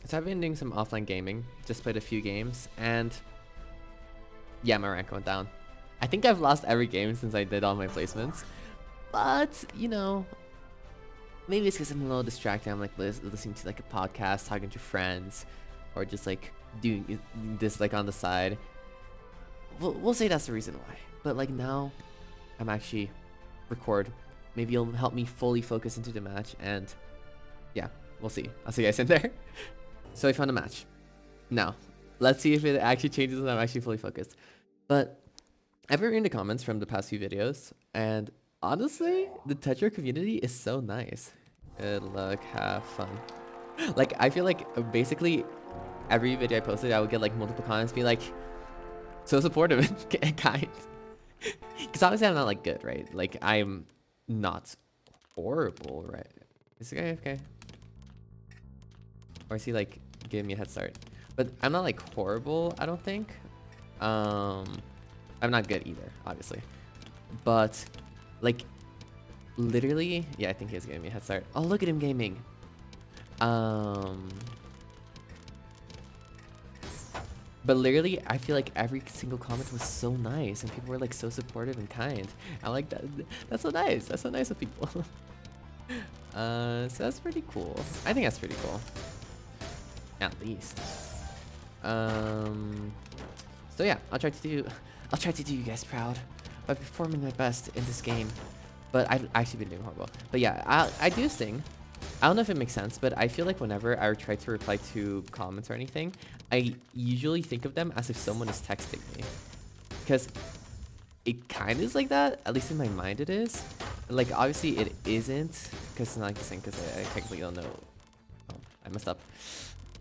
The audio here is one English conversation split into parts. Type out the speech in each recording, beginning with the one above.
So I've been doing some offline gaming, just played a few games, and yeah, my rank went down. I think I've lost every game since I did all my placements, but you know, maybe it's because I'm a little distracted. I'm like listening to like a podcast, talking to friends, or just like doing this like on the side. We'll say that's the reason why. But like now, I'm actually record. Maybe it'll help me fully focus into the match, and yeah, we'll see. I'll see you guys in there. So I found a match. Now, let's see if it actually changes when I'm actually fully focused. But I've been reading the comments from the past few videos, and honestly, the Tetra community is so nice. Good luck, have fun. Like, I feel like basically every video I posted, I would get like multiple comments being like, so supportive and kind. Because obviously I'm not like good, right? Like, I'm not horrible, right? Is the guy okay? Or is he like giving me a head start? But I'm not like horrible, I don't think. I'm not good either, obviously. But like literally, yeah, I think he's giving me a head start. Oh, look at him gaming. But literally, I feel like every single comment was so nice, and people were like so supportive and kind. I like that. That's so nice. That's so nice of people. So that's pretty cool. I think that's pretty cool. At least. So yeah, I'll try to do you guys proud by performing my best in this game. But I've actually been doing horrible. But yeah, I do sing. I don't know if it makes sense, but I feel like whenever I try to reply to comments or anything, I usually think of them as if someone is texting me. Because it kind of is like that, at least in my mind it is. Like, obviously it isn't, because it's not like the same, because I technically don't know. Oh, I messed up.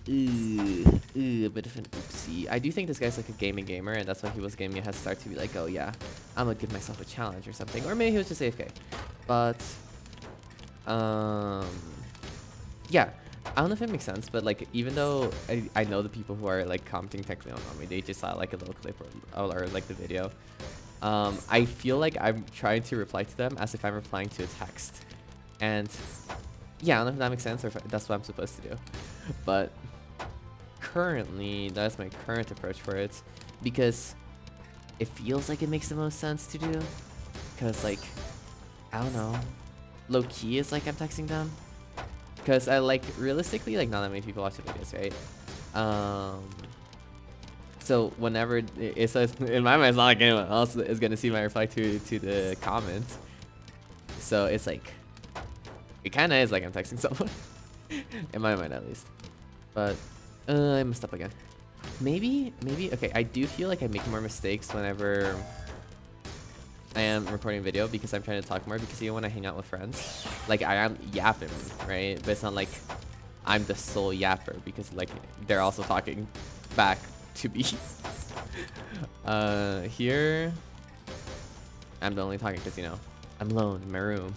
A bit of an oopsie. I do think this guy's like a gaming gamer, and that's why he was giving me a head start to be like, oh yeah, I'm gonna give myself a challenge or something. Or maybe he was just AFK. But, yeah, I don't know if it makes sense, but like, even though I know the people who are like commenting technically on me, they just saw like a little clip or like the video. I feel like I'm trying to reply to them as if I'm replying to a text. And yeah, I don't know if that makes sense or if that's what I'm supposed to do. But currently, that's my current approach for it, because it feels like it makes the most sense to do. Because like, I don't know, low key is like I'm texting them. Because I like, realistically, like not that many people watch the videos, right? So whenever it says, in my mind, it's not like anyone else is gonna see my reply to the comment. So it's like, it kind of is like I'm texting someone, in my mind at least. But I messed up again. Maybe, okay, I do feel like I make more mistakes whenever I am recording video, because I'm trying to talk more, because even when I hang out with friends, like I am yapping, right? But it's not like I'm the sole yapper, because like they're also talking back to me. Here, I'm the only talking because, you know, I'm alone in my room.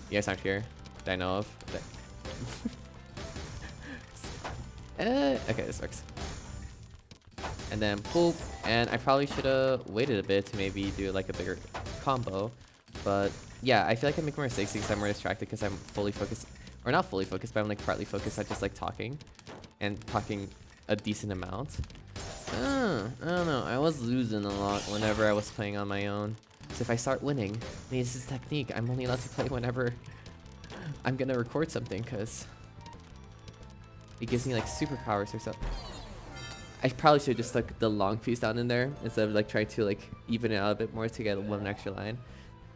You guys aren't here that I know of. Okay, this works. And then poop, and I probably should have waited a bit to maybe do like a bigger combo. But yeah, I feel like I make more mistakes because I'm more distracted, because I'm fully focused, or not fully focused, but I'm like partly focused at just like talking, and talking a decent amount. I don't know, I was losing a lot whenever I was playing on my own. So if I start winning, maybe this is technique. I'm only allowed to play whenever I'm gonna record something, because it gives me like superpowers or something. I probably should have just stuck the long piece down in there instead of like trying to like even it out a bit more to get one extra line.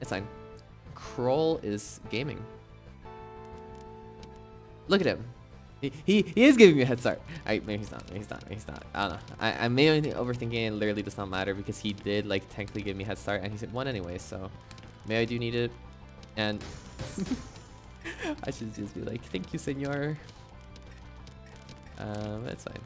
It's fine. Kroll is gaming. Look at him. He is giving me a head start. Maybe he's not. Maybe he's not. Maybe he's not. I don't know. I may be overthinking, and literally does not matter, because he did like technically give me a head start, and he's at 1 anyway. So maybe I do need it, and I should just be like, thank you, senor. That's fine.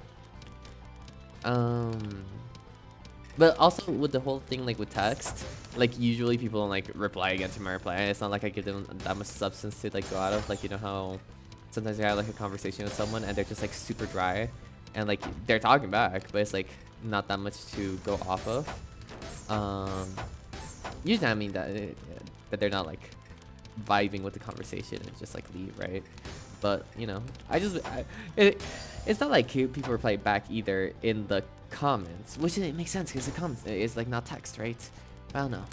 But also with the whole thing, like with text, like usually people don't like reply again to my reply. It's not like I give them that much substance to like go out of. Like, you know how sometimes you have like a conversation with someone and they're just like super dry, and like they're talking back, but it's like not that much to go off of. Usually I mean that they're not like vibing with the conversation and just like leave, right? But you know, it's not like people reply back either in the comments, which it makes sense because the comments is like not text, right? I don't know.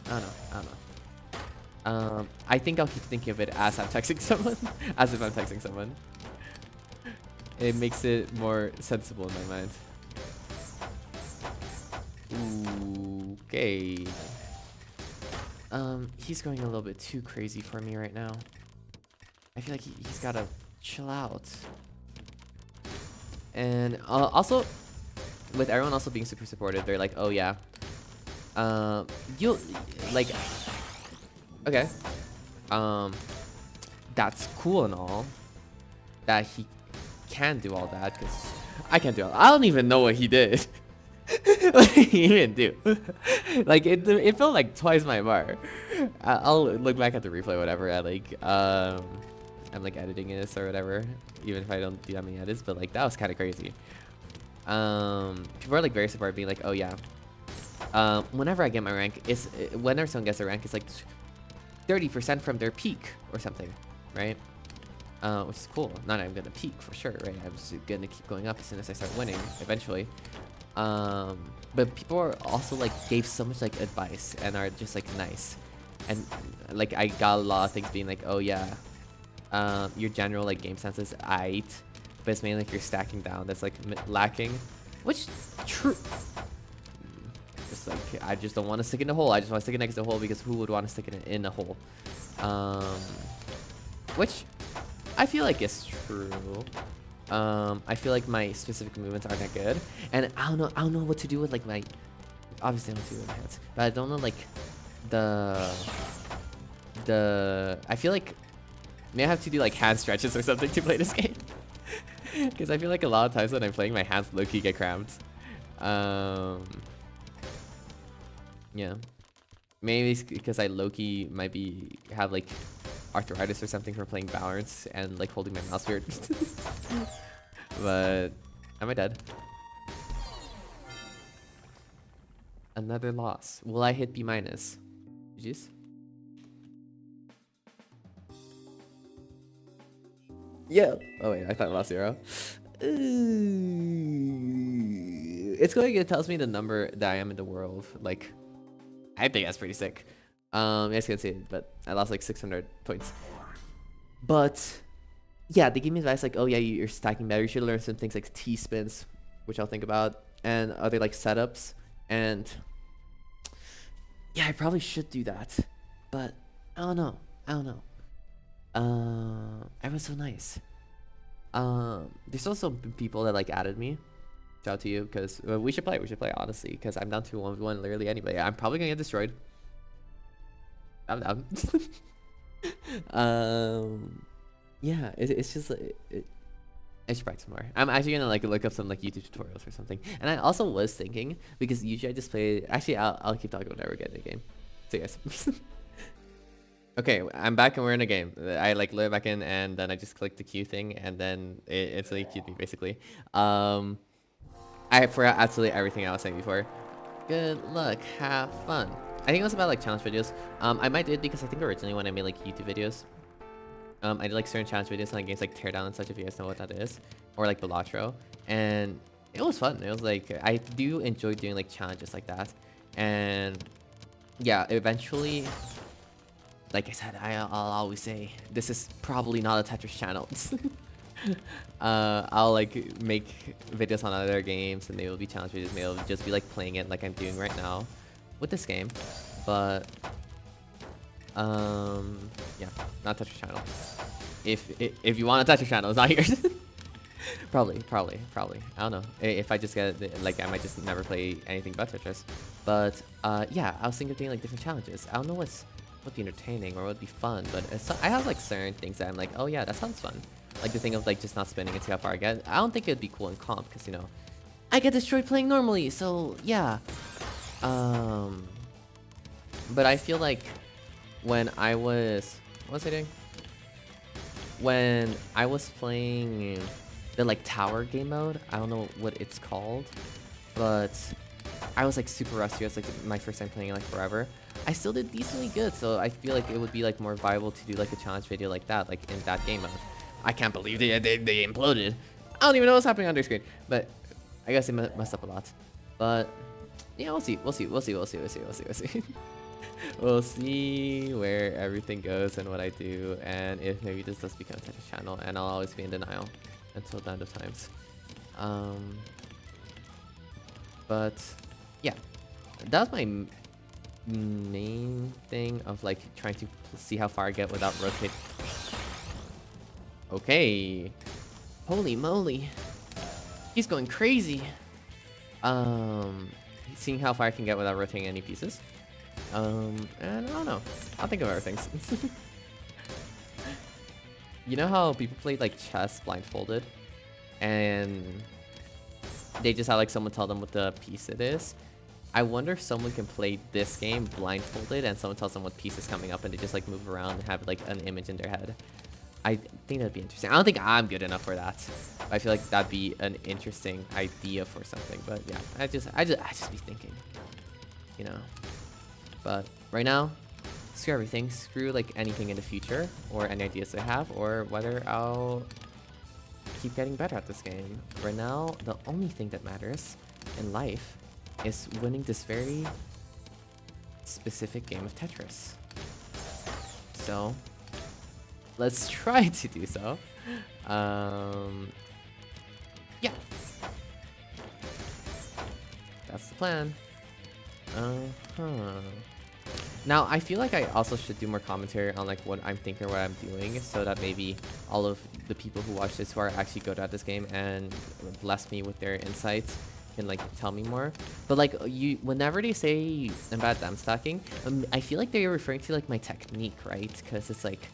I think I'll keep thinking of it as I'm texting someone, as if I'm texting someone. It makes it more sensible in my mind. Okay. He's going a little bit too crazy for me right now. I feel like he's gotta chill out. And also, with everyone also being super supportive, they're like, oh yeah, you'll like, okay, that's cool and all that he can do all that, because I can't do all. I don't even know what he did. What did he even do? Like it felt like twice my bar. I'll look back at the replay, whatever. I'm like editing this or whatever, even if I don't do that many edits. But like that was kind of crazy. People are like very supportive, being like, oh yeah. Whenever I get my rank, whenever someone gets a rank, it's like 30% from their peak or something, right? Which is cool. Not I'm gonna peak for sure, right? I'm just gonna keep going up as soon as I start winning eventually. But people are also like gave so much like advice and are just like nice, and like I got a lot of things being like, oh yeah, your general like game sense is aight, but it's mainly like you're stacking down that's like lacking, which true. Just like I just don't want to stick in a hole. I just want to stick it next to a hole because who would want to stick it in a hole? Which I feel like is true. I feel like my specific movements aren't that good, and I don't know what to do with like my. Obviously, I don't do it with my hands, but I don't know like the. I feel like may I have to do like hand stretches or something to play this game, because I feel like a lot of times when I'm playing, my hands low-key get cramped. Yeah, maybe it's because I low-key might have like arthritis or something from playing balance and like holding my mouse weird. But am I dead? Another loss. Will I hit B minus? GG's. Yeah. Oh wait, I thought I lost 0. It's going. It tells me the number that I am in the world. Like, I think that's pretty sick. Yes, you can see it, but I lost like 600 points. But yeah, they gave me advice like, oh yeah, you're stacking better. You should learn some things like T-spins, which I'll think about, and other like setups. And yeah, I probably should do that, but I don't know. Everyone's so nice. There's also people that like added me. Shout out to you, because we should play honestly, because I'm down to 1v1 literally anybody. I'm probably gonna get destroyed. I'm down. Yeah, it's just I should practice more. I'm actually gonna like look up some like YouTube tutorials or something. And I also was thinking, because usually I just play. Actually, I'll keep talking whenever we get in a game. See you guys. Okay, I'm back and we're in a game. I like load back in and then I just click the queue thing and then it's like queued me basically. I forgot absolutely everything I was saying before. Good luck, have fun. I think it was about like challenge videos. I might do it because I think originally when I made like YouTube videos, I did like certain challenge videos on like games like Teardown and such, if you guys know what that is, or like Balatro, and it was fun. It was like I do enjoy doing like challenges like that, and yeah, eventually, like I said, I'll always say this is probably not a Tetris channel. I'll like make videos on other games and they will be challenge videos. Maybe I'll just be like playing it like I'm doing right now with this game, but yeah, not Tetris channel. If you want a Tetris channel, it's not here. probably. I don't know. If I just get it, like I might just never play anything but Tetris. But yeah, I was thinking of doing like different challenges. I don't know what would be entertaining or would be fun, but I have like certain things that I'm like, oh yeah, that sounds fun. Like the thing of like just not spinning and see how far I get. I don't think it'd be cool in comp because you know, I get destroyed playing normally. So yeah. But I feel like when I was, what was I doing? When I was playing the like tower game mode, I don't know what it's called, but I was like super rusty. It was like my first time playing like forever. I still did decently good, so I feel like it would be like more viable to do like a challenge video like that, like in that game mode. I can't believe they imploded. I don't even know what's happening on their screen. But I guess they messed up a lot. But yeah, we'll see. We'll see. We'll see. We'll see. We'll see. We'll see. We'll see. We'll see where everything goes and what I do, and if maybe this does become a Tetris channel, and I'll always be in denial until the end of times. But yeah, that was my main thing of like trying to see how far I get without rotate. Okay, holy moly, he's going crazy. Seeing how far I can get without rotating any pieces. And I don't know. I'll think of other things. You know how people play like chess blindfolded, and they just have like someone tell them what the piece it is? I wonder if someone can play this game blindfolded and someone tells them what piece is coming up and they just like move around and have like an image in their head. I think that'd be interesting. I don't think I'm good enough for that. I feel like that'd be an interesting idea for something. But yeah, I just be thinking, you know. But right now, screw everything. Screw like anything in the future or any ideas I have or whether I'll keep getting better at this game. Right now, the only thing that matters in life is winning this very specific game of Tetris. So let's try to do so. Yeah, that's the plan. Now I feel like I also should do more commentary on like what I'm thinking or what I'm doing, so that maybe all of the people who watch this who are actually good at this game and bless me with their insights can like tell me more. But like whenever they say about damn stacking, I feel like they're referring to like my technique, right? Because it's like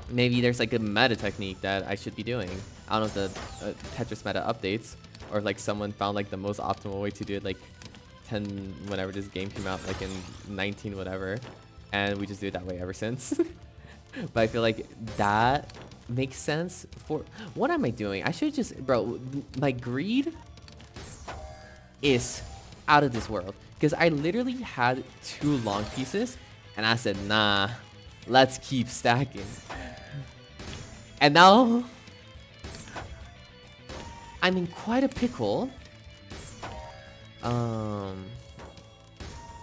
maybe there's like a meta technique that I should be doing. I don't know if the Tetris meta updates, or like someone found like the most optimal way to do it like 10 whenever this game came out, like in 19 whatever, and we just do it that way ever since. But I feel like that makes sense for what am I doing? I should just, bro, my greed is out of this world, because I literally had 2 long pieces and I said, nah, let's keep stacking. And now I'm in quite a pickle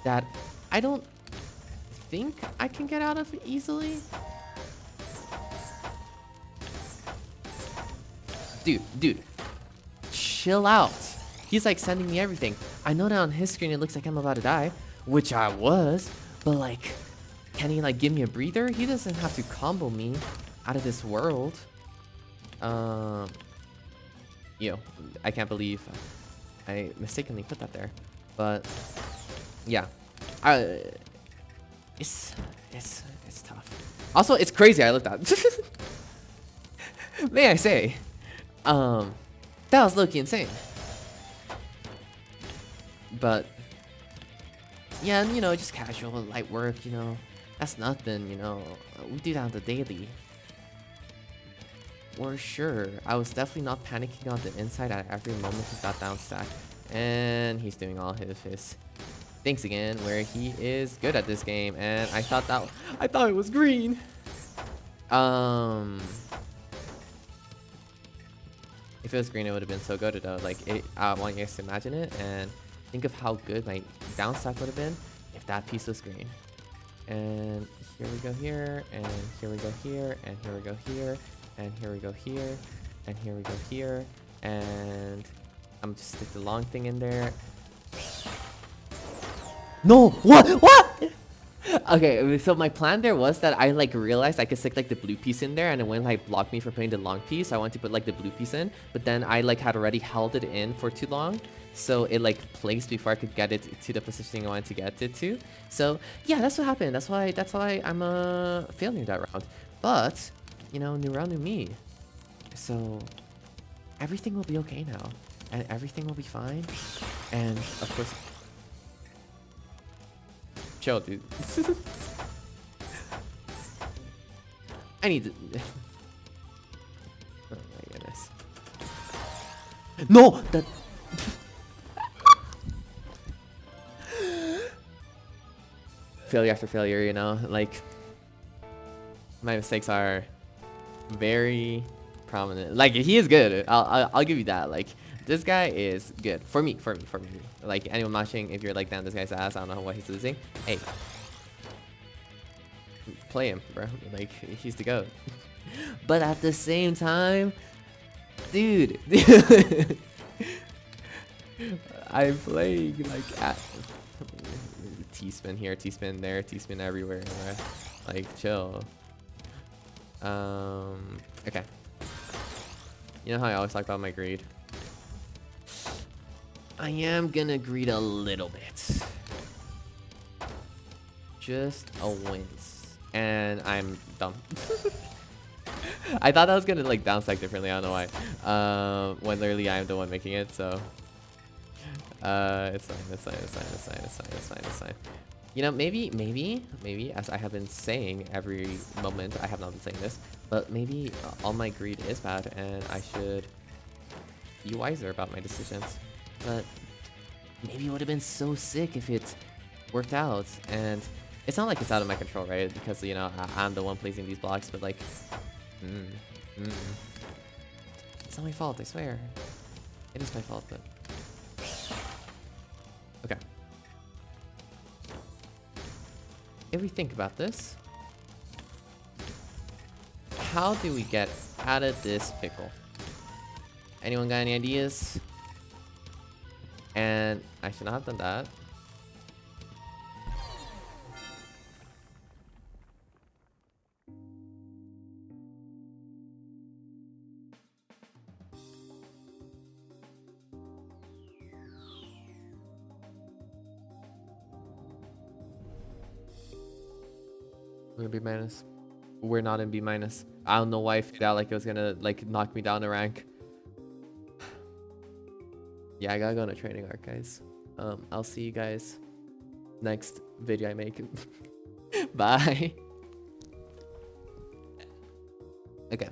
that I don't think I can get out of easily. Dude, chill out. He's like sending me everything. I know that on his screen it looks like I'm about to die, which I was, but like, can he like give me a breather? He doesn't have to combo me out of this world. Yo, I can't believe I mistakenly put that there, but yeah, it's tough. Also, it's crazy. I looked at. May I say, that was low-key insane. But yeah, and, you know, just casual light work. You know, that's nothing. You know, we do that on the daily. For sure. I was definitely not panicking on the inside at every moment he got down stack. And he's doing all his things again, where he is good at this game. And I thought it was green. If it was green, it would have been so good though. Like, I want you guys to imagine it and think of how good my down stack would have been if that piece was green. And here we go here, and here we go here, and here we go here. And here we go here, and here we go here, and I'm just stick the long thing in there. No, what? Okay, so my plan there was that I like realized I could stick like the blue piece in there, and it wouldn't like block me from putting the long piece. I wanted to put like the blue piece in, but then I like had already held it in for too long, so it like placed before I could get it to the positioning I wanted to get it to. So yeah, that's what happened. That's why I'm a failure that round. But you know, new round, new me. So everything will be okay now, and everything will be fine. And of course, chill, dude. I need to. Oh my goodness. No, that. Failure after failure, you know, like my mistakes are very prominent. Like he is good. I'll give you that. Like this guy is good for me. Like anyone watching, if you're like, damn, this guy's ass, I don't know what he's losing. Hey, play him, bro. Like he's the goat. But at the same time, dude, I'm playing like at T-spin here, T-spin there, T-spin everywhere, bro. Like chill. Okay. You know how I always talk about my greed? I am gonna greed a little bit. Just a wince. And I'm dumb. I thought that was gonna like bounce back differently, I don't know why. When literally I'm the one making it, so it's fine. You know, maybe, as I have been saying every moment, I have not been saying this, but maybe all my greed is bad and I should be wiser about my decisions. But maybe it would have been so sick if it worked out. And it's not like it's out of my control, right? Because, you know, I'm the one placing these blocks, but like, it's not my fault, I swear. It is my fault, but okay. If we think about this, how do we get out of this pickle? Anyone got any ideas? And I should not have done that. We're gonna B minus. We're not in B minus. I don't know why I figured out like it was gonna like knock me down a rank. Yeah, I gotta go on a training arc, guys. I'll see you guys next video I make. Bye. Okay.